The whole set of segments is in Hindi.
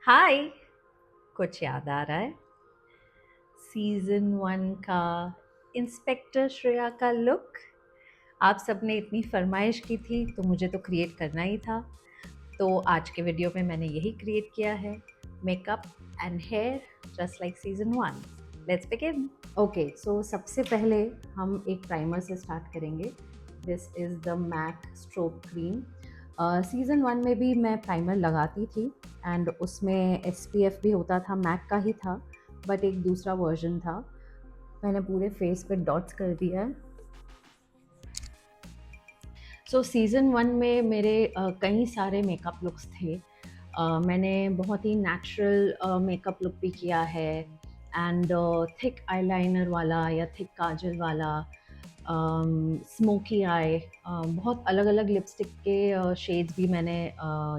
हाय। कुछ याद आ रहा है? सीज़न 1 का इंस्पेक्टर श्रेया का लुक आप सबने इतनी फरमाइश की थी तो मुझे तो क्रिएट करना ही था। तो आज के वीडियो में मैंने यही क्रिएट किया है, makeup and hair just like season 1। Let's begin. Okay, so सबसे पहले हम एक प्राइमर से स्टार्ट करेंगे। This is the MAC strobe cream. Season 1 में भी मैं प्राइमर लगाती थी एंड उसमें SPF भी होता था, मैक का ही था, बट एक दूसरा वर्जन था। मैंने पूरे फेस पे डॉट्स कर दिया है। सो सीज़न 1 में मेरे कई सारे मेकअप लुक्स थे। मैंने बहुत ही नेचुरल मेकअप लुक भी किया है एंड थिक आईलाइनर वाला या थिक काजल वाला, स्मोकी आई, बहुत अलग अलग लिपस्टिक के शेड्स भी मैंने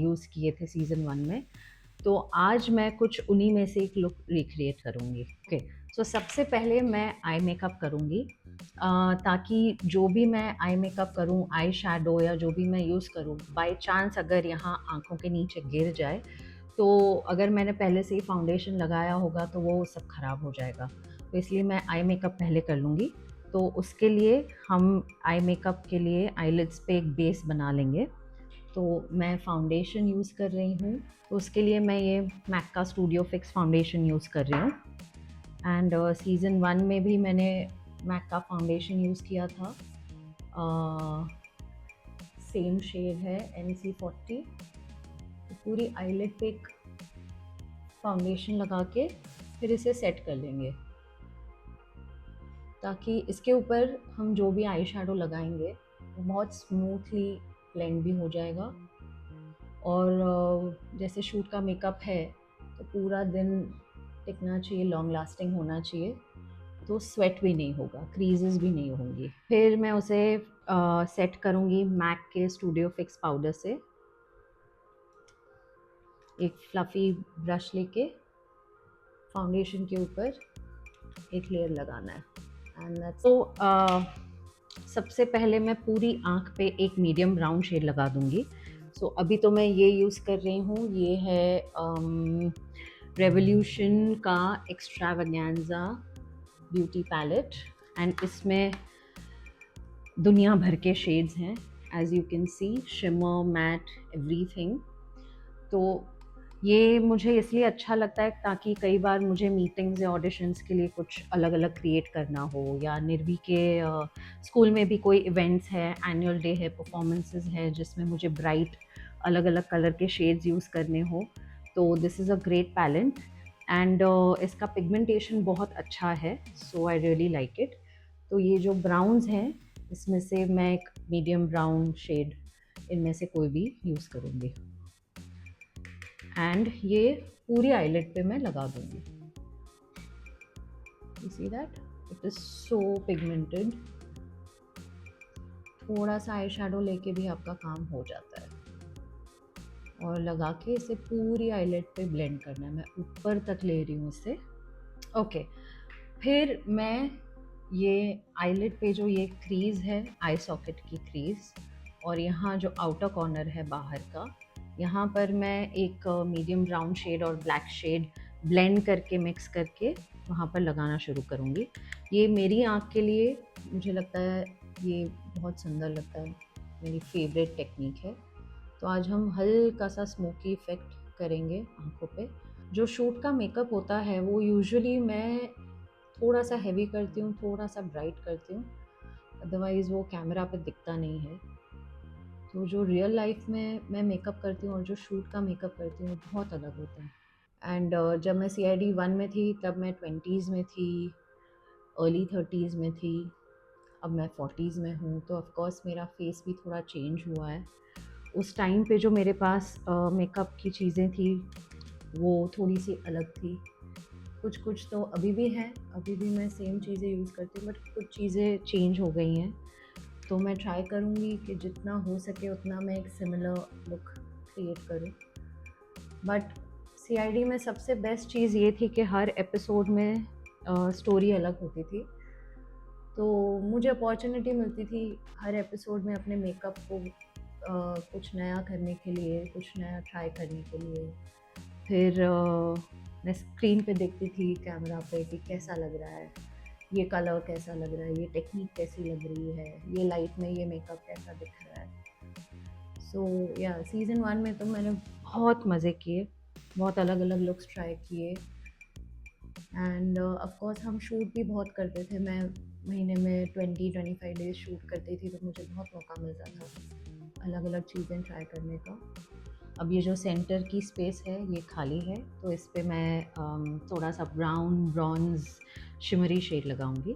यूज़ किए थे सीज़न 1 में। तो आज मैं कुछ उन्हीं में से एक लुक रिक्रिएट करूँगी। ओके, सो सबसे पहले मैं आई मेकअप करूँगी, ताकि जो भी मैं आई मेकअप करूँ, आई शैडो या जो भी मैं यूज़ करूँ, बाय चांस अगर यहाँ आँखों के नीचे गिर जाए तो अगर मैंने पहले से ही फाउंडेशन लगाया होगा तो वो सब ख़राब हो जाएगा। तो इसलिए मैं आई मेकअप पहले कर लूँगी। तो उसके लिए हम आई मेकअप के लिए आईलिड्स पे एक बेस बना लेंगे। तो मैं फाउंडेशन यूज़ कर रही हूँ, तो उसके लिए मैं ये मैक का स्टूडियो फिक्स फाउंडेशन यूज़ कर रही हूँ। एंड सीज़न 1 में भी मैंने मैक का फाउंडेशन यूज़ किया था। सेम शेड है NC40। तो पूरी आईलिड पे एक फाउंडेशन लगा के फिर इसे सेट कर लेंगे, ताकि इसके ऊपर हम जो भी आई शेडो लगाएंगे वो बहुत स्मूथली ब्लेंड भी हो जाएगा। और जैसे शूट का मेकअप है तो पूरा दिन टिकना चाहिए, लॉन्ग लास्टिंग होना चाहिए, तो स्वेट भी नहीं होगा, क्रीजेस भी नहीं होंगी। फिर मैं उसे सेट करूँगी मैक के स्टूडियो फिक्स पाउडर से। एक फ्लफ़ी ब्रश लेके फाउंडेशन के ऊपर एक लेयर लगाना है एंड दैट्स सबसे पहले मैं पूरी आँख पे एक मीडियम ब्राउन शेड लगा दूँगी। सो अभी तो मैं ये यूज़ कर रही हूँ, ये है रेवोल्यूशन का एक्स्ट्रावेगेंजा ब्यूटी पैलेट एंड इसमें दुनिया भर के शेड्स हैं, as you can see, shimmer, matte, everything. तो ये मुझे इसलिए अच्छा लगता है ताकि कई बार मुझे मीटिंग्स या ऑडिशंस के लिए कुछ अलग अलग क्रिएट करना हो, या निर्वी के स्कूल में भी कोई इवेंट्स है, एनुअल डे है, परफॉर्मेंसेस है जिसमें मुझे ब्राइट अलग अलग कलर के शेड्स यूज़ करने हो, तो this is a great palette. And इसका पिगमेंटेशन बहुत अच्छा है, so I really like it. तो ये जो ब्राउन्स हैं इसमें से मैं एक मीडियम ब्राउन शेड इनमें से कोई भी यूज़ करूँगी एंड ये पूरी आईलिड पे मैं लगा दूँगी। You see that it is so pigmented. थोड़ा सा आई शेडो लेके भी आपका काम हो जाता है, और लगा के इसे पूरी आईलिड पे ब्लेंड करना है। मैं ऊपर तक ले रही हूँ इसे। ओके, फिर मैं ये आईलिड पे जो ये क्रीज़ है, आई सॉकेट की क्रीज़, और यहाँ जो आउटर कॉर्नर है बाहर का, यहाँ पर मैं एक मीडियम ब्राउन शेड और ब्लैक शेड ब्लेंड करके मिक्स करके वहाँ पर लगाना शुरू करूँगी। ये मेरी आँख के लिए मुझे लगता है ये बहुत सुंदर लगता है, मेरी फेवरेट टेक्निक है। तो आज हम हल्का सा स्मोकी इफ़ेक्ट करेंगे आँखों पे। जो शूट का मेकअप होता है वो यूजुअली मैं थोड़ा सा हेवी करती हूँ, थोड़ा सा ब्राइट करती हूँ, अदरवाइज़ वो कैमरा पे दिखता नहीं है। तो जो रियल लाइफ में मैं मेकअप करती हूँ और जो शूट का मेकअप करती हूँ बहुत अलग होता है। एंड जब मैं CID 1 में थी तब मैं 20s में थी, अर्ली 30s में थी, अब मैं 40s में हूँ, तो ऑफकोर्स मेरा फेस भी थोड़ा चेंज हुआ है। उस टाइम पे जो मेरे पास मेकअप की चीज़ें थी वो थोड़ी सी अलग थी। कुछ कुछ तो अभी भी हैं, अभी भी मैं सेम चीज़ें यूज़ करती हूँ, बट कुछ चीज़ें चेंज हो गई हैं। तो मैं ट्राई करूँगी कि जितना हो सके उतना मैं एक सिमिलर लुक क्रिएट करूँ। बट CID में सबसे बेस्ट चीज़ ये थी कि हर एपिसोड में स्टोरी अलग होती थी, तो मुझे अपॉर्चुनिटी मिलती थी हर एपिसोड में अपने मेकअप को कुछ नया करने के लिए, कुछ नया ट्राई करने के लिए। फिर मैं स्क्रीन पे देखती थी कैमरा पे कि कैसा लग रहा है, ये कलर कैसा लग रहा है, ये टेक्निक कैसी लग रही है, ये लाइट में ये मेकअप कैसा दिख रहा है। सो या सीज़न 1 में तो मैंने बहुत मज़े किए, बहुत अलग-अलग लुक्स ट्राई किए एंड ऑफ कोर्स हम शूट भी बहुत करते थे। मैं महीने में 20-25 डेज़ शूट करती थी, तो मुझे बहुत मौका मिलता था अलग-अलग चीज़ें ट्राई करने का। अब ये जो सेंटर की स्पेस है ये खाली है, तो इस पे मैं थोड़ा सा ब्राउन ब्रॉन्ज शिमरी शेड लगाऊंगी।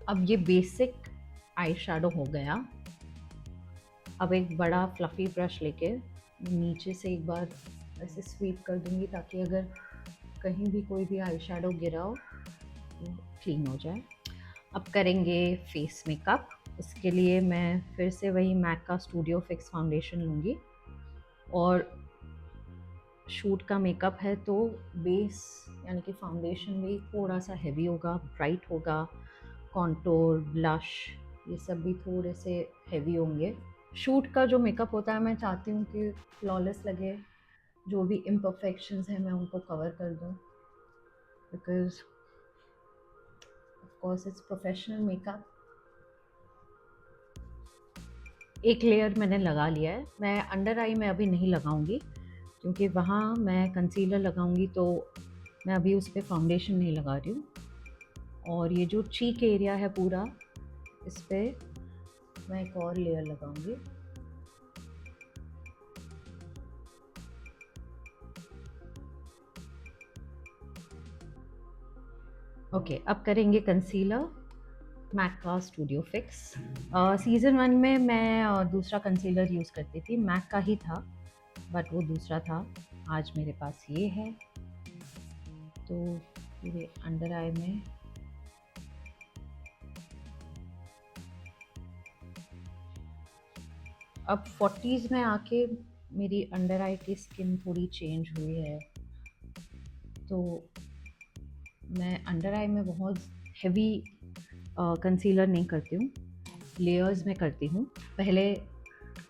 अब ये बेसिक आई शेडो हो गया। अब एक बड़ा फ्लफ़ी ब्रश लेके नीचे से एक बार ऐसे स्वीप कर दूंगी, ताकि अगर कहीं भी कोई भी आई शेडो गिरा हो तो क्लीन हो जाए। अब करेंगे फेस मेकअप। उसके लिए मैं फिर से वही मैक का स्टूडियो फिक्स फाउंडेशन लूँगी, और शूट का मेकअप है तो बेस यानी कि फाउंडेशन भी थोड़ा सा हैवी होगा, ब्राइट होगा। कॉन्टोर, ब्लश, ये सब भी थोड़े से हैवी होंगे। शूट का जो मेकअप होता है मैं चाहती हूँ कि फ्लॉलेस लगे, जो भी इम्परफेक्शंस हैं मैं उनको कवर कर दूँ, because of course it's professional makeup. एक लेयर मैंने लगा लिया है। मैं अंडर आई में अभी नहीं लगाऊंगी, क्योंकि वहाँ मैं कंसीलर लगाऊंगी, तो मैं अभी उस पर फाउंडेशन नहीं लगा रही हूँ। और ये जो चीक एरिया है पूरा, इस पर मैं एक और लेयर लगाऊंगी। ओके, अब करेंगे कंसीलर मैक का स्टूडियो फिक्स। सीज़न 1 में मैं दूसरा कंसीलर यूज़ करती थी, मैक का ही था, बट वो दूसरा था। आज मेरे पास ये है। तो पूरे अंडर आई में अब 40s में आके मेरी अंडर आई की स्किन थोड़ी चेंज हुई है, तो मैं अंडर आई में बहुत हेवी कंसीलर नहीं करती हूँ, लेयर्स में करती हूँ। पहले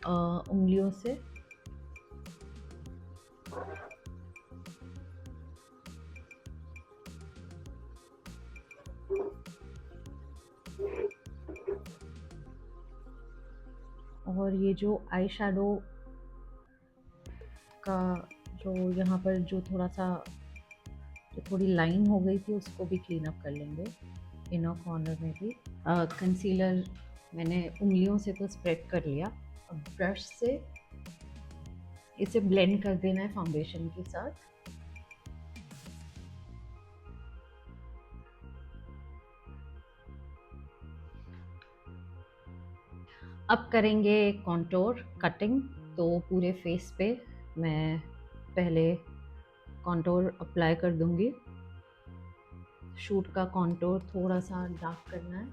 उंगलियों से और ये जो आई शेडो का जो यहाँ पर जो थोड़ा सा जो थोड़ी लाइन हो गई थी, उसको भी क्लीन अप कर लेंगे इनर कॉर्नर में भी। कंसीलर मैंने उंगलियों से तो स्प्रेड कर लिया, अब ब्रश से इसे ब्लेंड कर देना है फाउंडेशन के साथ। अब करेंगे कॉन्टोर कटिंग। तो पूरे फेस पे मैं पहले कॉन्टोर अप्लाई कर दूंगी। शूट का कॉन्टोर थोड़ा सा डार्क करना है।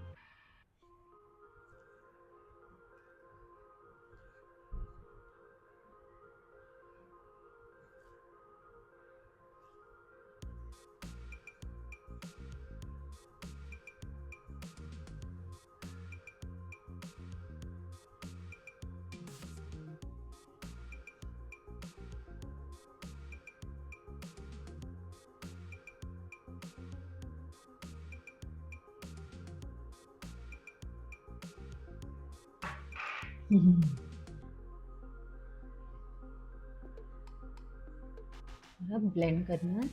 अब ब्लेंड करना है।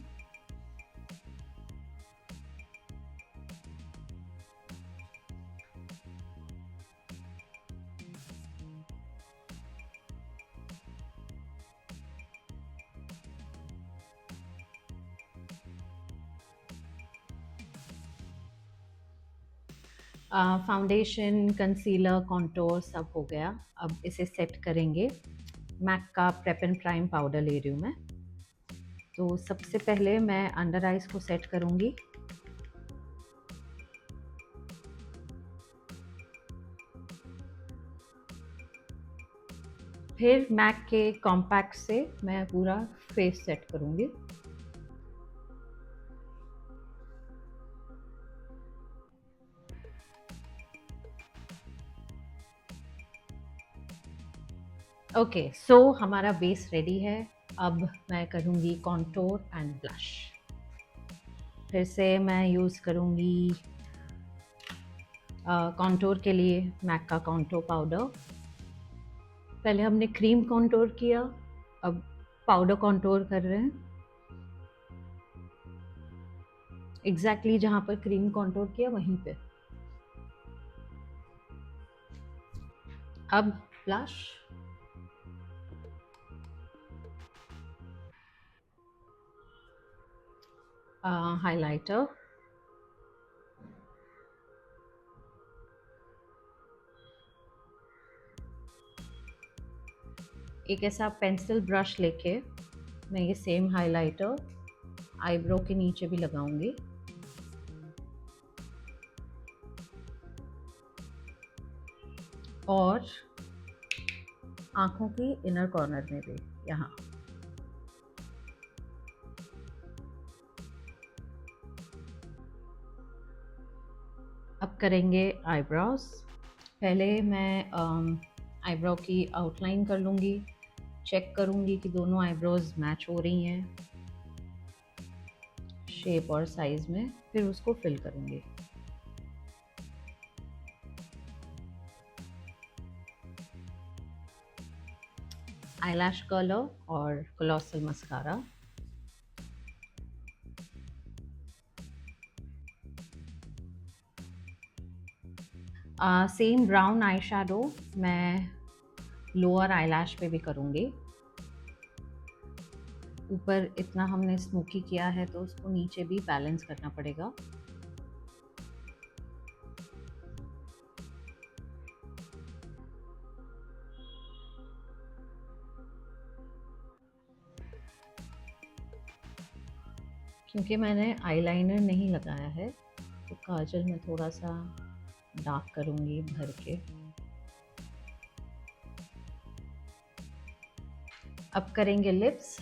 फाउंडेशन, कंसीलर, कॉन्टोर सब हो गया। अब इसे सेट करेंगे। मैक का प्रेप एंड प्राइम पाउडर ले रही हूँ मैं। तो सबसे पहले मैं अंडर आइज को सेट करूँगी। फिर मैक के कॉम्पैक्ट से मैं पूरा फेस सेट करूँगी। ओके, सो हमारा बेस रेडी है। अब मैं करूँगी कॉन्टोर एंड ब्लश। फिर से मैं यूज़ करूँगी कॉन्टोर के लिए मैक का कॉन्टोर पाउडर। पहले हमने क्रीम कॉन्टोर किया, अब पाउडर कॉन्टोर कर रहे हैं। एग्जैक्टली जहाँ पर क्रीम कॉन्टोर किया वहीं पे। अब ब्लश, हाइलाइटर, एक ऐसा पेंसिल ब्रश लेके मैं ये सेम हाइलाइटर आईब्रो के नीचे भी लगाऊंगी। और आँखों की इनर कॉर्नर में भी यहाँ। अब करेंगे आईब्रोज। पहले मैं आईब्रो की आउटलाइन कर लूँगी, चेक करूँगी कि दोनों आईब्रोज मैच हो रही हैं शेप और साइज़ में, फिर उसको फिल करूँगी। आईलैश कर्लर और colossal mascara. Same brown eye shadow मैं लोअर आईलैश पे भी करूँगी। ऊपर इतना हमने स्मोकी किया है तो उसको नीचे भी बैलेंस करना पड़ेगा। क्योंकि मैंने आईलाइनर नहीं लगाया है तो काजल में थोड़ा सा डार्क करूँगी भर के। अब करेंगे लिप्स।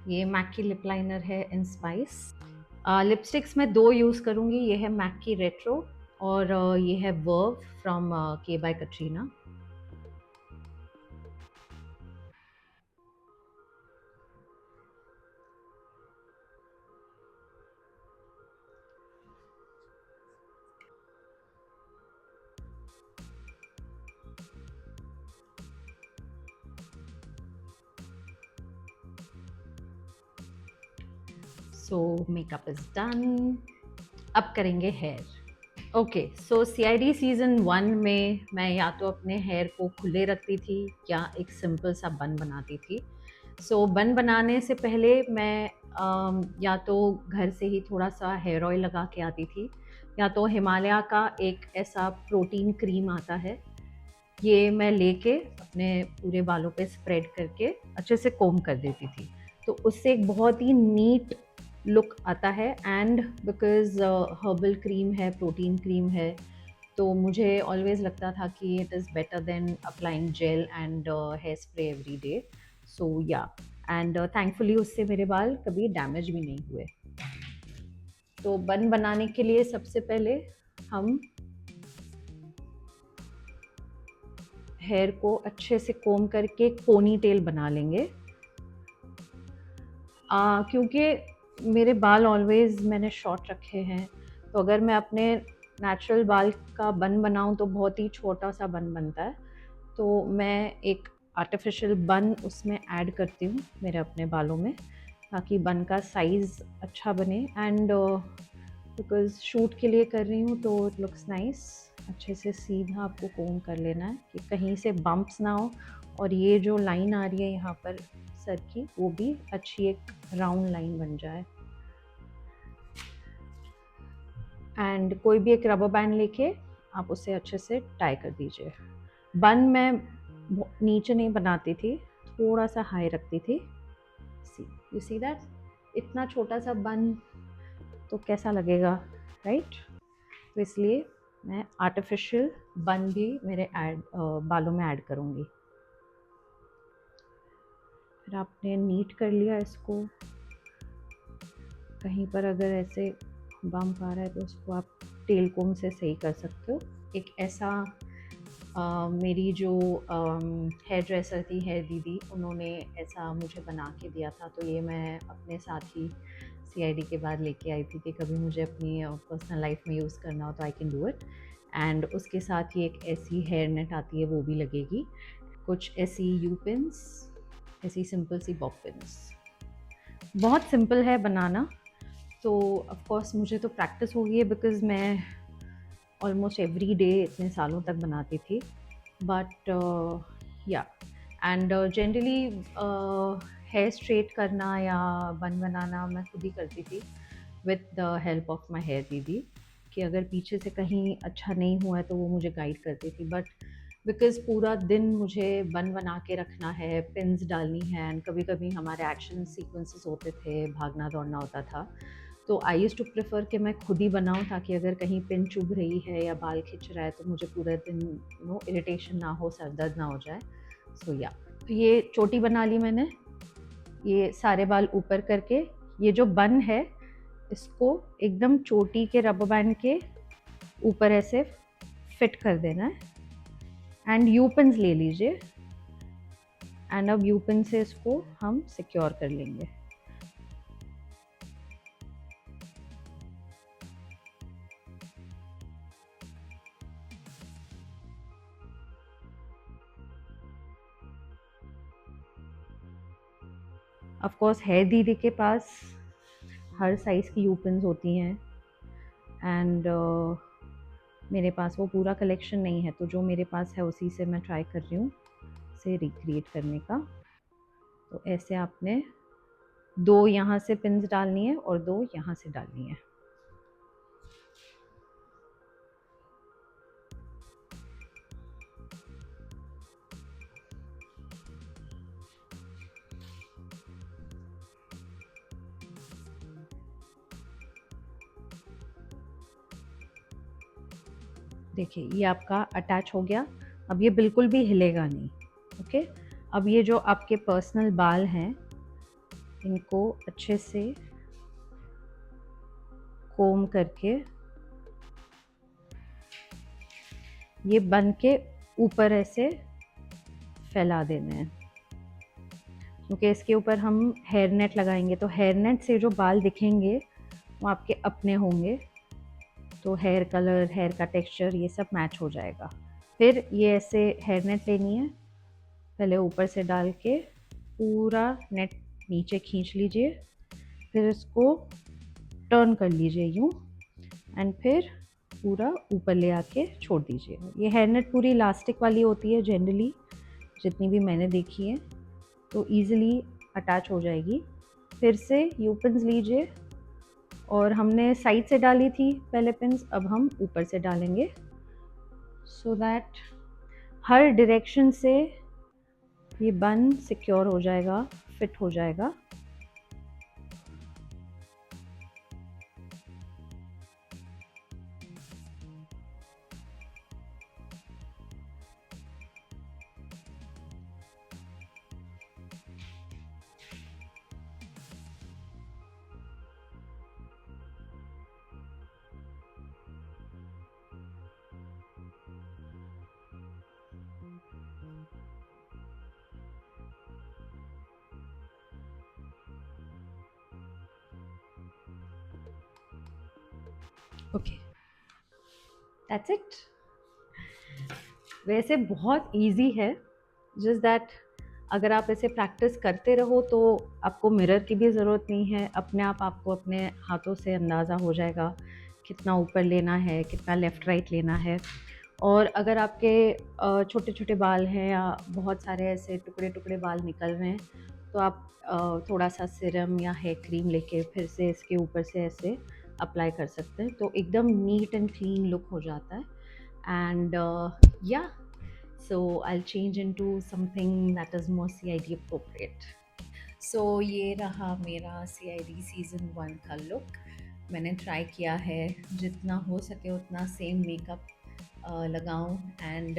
ये मैक की लिप लाइनर है इन स्पाइस। लिपस्टिक्स में दो यूज़ करूँगी, ये है मैक की रेट्रो और ये है verve from Kay by Katrina. So makeup is done. अब करेंगे hair. Okay, so CID season 1 में मैं या तो अपने हेयर को खुले रखती थी या एक सिंपल सा बन बनाती थी। सो बन बनाने से पहले मैं या तो घर से ही थोड़ा सा हेयर ऑयल लगा के आती थी, या तो हिमालय का एक ऐसा प्रोटीन क्रीम आता है, ये मैं लेके अपने पूरे बालों पे स्प्रेड करके अच्छे से कोम कर देती थी। तो उससे एक बहुत ही नीट लुक आता है। एंड बिकॉज हर्बल क्रीम है, प्रोटीन क्रीम है, तो मुझे ऑलवेज लगता था कि it is better than applying gel and hair spray every day. So yeah, and thankfully उससे मेरे बाल कभी डैमेज भी नहीं हुए। तो बन बनाने के लिए सबसे पहले हम हेयर को अच्छे से कोम करके पोनी टेल बना लेंगे। क्योंकि मेरे बाल ऑलवेज मैंने शॉर्ट रखे हैं, तो अगर मैं अपने नेचुरल बाल का बन बनाऊं तो बहुत ही छोटा सा बन बनता है। तो मैं एक आर्टिफिशियल बन उसमें ऐड करती हूँ मेरे अपने बालों में, ताकि बन का साइज़ अच्छा बने। एंड बिकॉज शूट के लिए कर रही हूँ तो इट लुक्स नाइस। अच्छे से सीधा आपको कोम कर लेना है कि कहीं से बम्प्स ना हो, और ये जो लाइन आ रही है यहाँ पर सर की, वो भी अच्छी एक राउंड लाइन बन जाए। एंड कोई भी एक रबर बैंड लेके आप उसे अच्छे से टाई कर दीजिए। बन मैं नीचे नहीं बनाती थी, थोड़ा सा हाई रखती थी। सी, यू सी दैट, इतना छोटा सा बन तो कैसा लगेगा, राइट? तो इसलिए मैं आर्टिफिशियल बन भी मेरे बालों में ऐड करूँगी। फिर आपने नीट कर लिया इसको, कहीं पर अगर ऐसे बम्प आ रहा है तो उसको आप टेल कोम से सही कर सकते हो। एक ऐसा मेरी जो हेयर ड्रेसर थी, हेयर दीदी, उन्होंने ऐसा मुझे बना के दिया था, तो ये मैं अपने साथ ही सीआईडी के बाद लेके आई थी कि कभी मुझे अपनी पर्सनल लाइफ में यूज़ करना हो तो I can do it. And उसके साथ ही एक ऐसी हेयर नेट आती है, वो भी लगेगी। कुछ ऐसी यू पिन्स, ऐसी सिंपल सी बॉब पिन्स। बहुत सिंपल है बनाना, तो ऑफ कोर्स मुझे तो प्रैक्टिस हो गई है बिकॉज़ मैं ऑलमोस्ट एवरी डे इतने सालों तक बनाती थी। बट या एंड जनरली हेयर स्ट्रेट करना या बन बनाना मैं खुद ही करती थी with the help of my hair दीदी, कि अगर पीछे से कहीं अच्छा नहीं हुआ है तो वो मुझे गाइड करती थी। बट बिकॉज़ पूरा दिन मुझे बन बना के रखना है, पिन्स डालनी है, एंड कभी कभी हमारे एक्शन सीक्वेंसेस होते थे, भागना दौड़ना होता था, तो आई यूज़ टू प्रेफर कि मैं खुद ही बनाऊँ, ताकि अगर कहीं पिन चुभ रही है या बाल खिंच रहा है तो मुझे पूरे दिन इरिटेशन ना हो, सर दर्द ना हो जाए। सो या, तो ये चोटी बना ली मैंने, ये सारे बाल ऊपर करके। ये जो बन है इसको एकदम चोटी के रबर बैंड के ऊपर ऐसे फिट कर देना है। एंड यू पिन्स ले लीजिए, एंड अब यू पिन से इसको हम सिक्योर कर लेंगे। ऑफ कोर्स हेयर दीदी के पास हर साइज़ की यू पिन्स होती हैं, एंड मेरे पास वो पूरा कलेक्शन नहीं है, तो जो मेरे पास है उसी से मैं ट्राई कर रही हूँ इसे रिक्रिएट करने का। तो ऐसे आपने 2 यहाँ से पिन्स डालनी है और 2 यहाँ से डालनी है। देखिए ये आपका अटैच हो गया। अब ये बिल्कुल भी हिलेगा नहीं। ओके, अब ये जो आपके पर्सनल बाल हैं इनको अच्छे से कोम करके ये बन के ऊपर ऐसे फैला देने हैं, क्योंकि इसके ऊपर हम हेयर नेट लगाएंगे, तो हेयर नेट से जो बाल दिखेंगे वो आपके अपने होंगे, तो हेयर कलर, हेयर का टेक्सचर, ये सब मैच हो जाएगा। फिर ये ऐसे हेयर नेट लेनी है, पहले ऊपर से डाल के पूरा नेट नीचे खींच लीजिए, फिर इसको टर्न कर लीजिए यूँ, एंड फिर पूरा ऊपर ले आके छोड़ दीजिए। ये हेयर नेट पूरी इलास्टिक वाली होती है जनरली, जितनी भी मैंने देखी है, तो ईज़िली अटैच हो जाएगी। फिर से यू पिन्स लीजिए, और हमने साइड से डाली थी पहले पिन्स, अब हम ऊपर से डालेंगे, सो दैट हर डायरेक्शन से ये बन सिक्योर हो जाएगा, फिट हो जाएगा। Okay, that's it. वैसे बहुत इजी है, जस्ट दैट अगर आप ऐसे प्रैक्टिस करते रहो तो आपको मिरर की भी ज़रूरत नहीं है, अपने आप आपको अपने हाथों से अंदाज़ा हो जाएगा कितना ऊपर लेना है, कितना लेफ़्ट राइट लेना है। और अगर आपके छोटे छोटे बाल हैं या बहुत सारे ऐसे टुकड़े टुकड़े बाल निकल रहे हैं, तो आप थोड़ा सा सीरम या हेयर क्रीम लेके फिर से इसके ऊपर से ऐसे अप्लाई कर सकते हैं, तो एकदम नीट एंड क्लीन लुक हो जाता है। And yeah, so I'll change into something that is more CID appropriate. So ये रहा मेरा CID सीज़न 1 का लुक। मैंने ट्राई किया है जितना हो सके उतना सेम मेकअप लगाऊं, एंड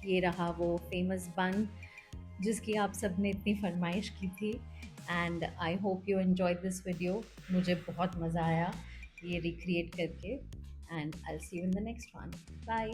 ये रहा वो फेमस बन जिसकी आप सब ने इतनी फरमाइश की थी। And I hope you enjoy this video. मुझे बहुत मज़ा आया ये रिक्रिएट करके। And I see you in the next one. Bye.